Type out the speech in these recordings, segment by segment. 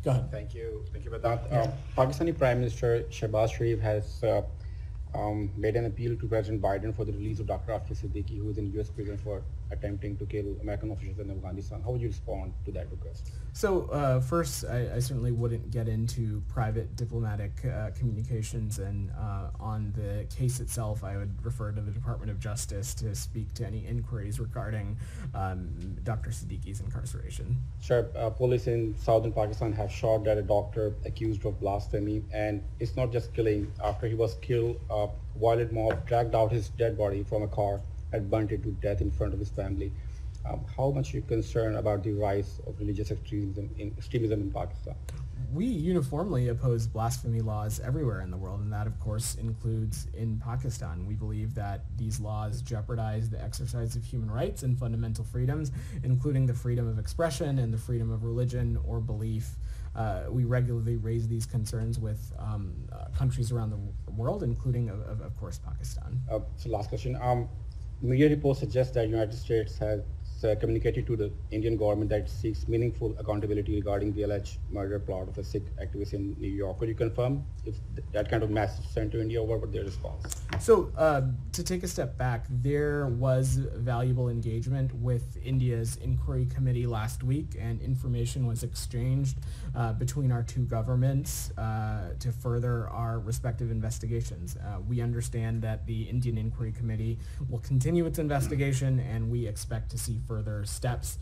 Go ahead. Thank you for that. Yeah. Pakistani Prime Minister Shehbaz Sharif has made an appeal to President Biden for the release of Dr. Afia Siddiqui, who is in U.S. prison for attempting to kill American officials in Afghanistan. How would you respond to that request? So first, I certainly wouldn't get into private diplomatic communications, and on the case itself, I would refer to the Department of Justice to speak to any inquiries regarding Dr. Siddiqui's incarceration. Sure. Police in southern Pakistan have shot at a doctor accused of blasphemy, and it's not just killing. After he was killed, a violent mob dragged out his dead body from a car and burnt it to death in front of his family. How much are you concerned about the rise of religious extremism in Pakistan? We uniformly oppose blasphemy laws everywhere in the world, and that, of course, includes in Pakistan. We believe that these laws jeopardize the exercise of human rights and fundamental freedoms, including the freedom of expression and the freedom of religion or belief. We regularly raise these concerns with countries around the world, including, of course, Pakistan. So last question. Media reports suggest that United States has communicated to the Indian government that it seeks meaningful accountability regarding the alleged murder plot of a Sikh activist in New York. Could you confirm if that kind of message sent to India, or what was their response? So to take a step back, there was valuable engagement with India's inquiry committee last week, and information was exchanged between our two governments to further our respective investigations. We understand that the Indian inquiry committee will continue its investigation, and we expect to see further steps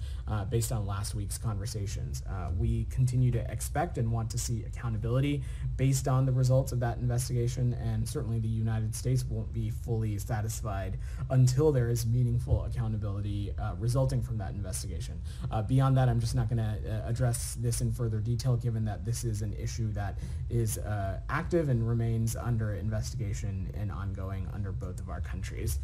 based on last week's conversations. We continue to expect and want to see accountability based on the results of that investigation, and certainly the United States won't be fully satisfied until there is meaningful accountability resulting from that investigation. Beyond that, I'm just not going to address this in further detail, given that this is an issue that is active and remains under investigation and ongoing under both of our countries.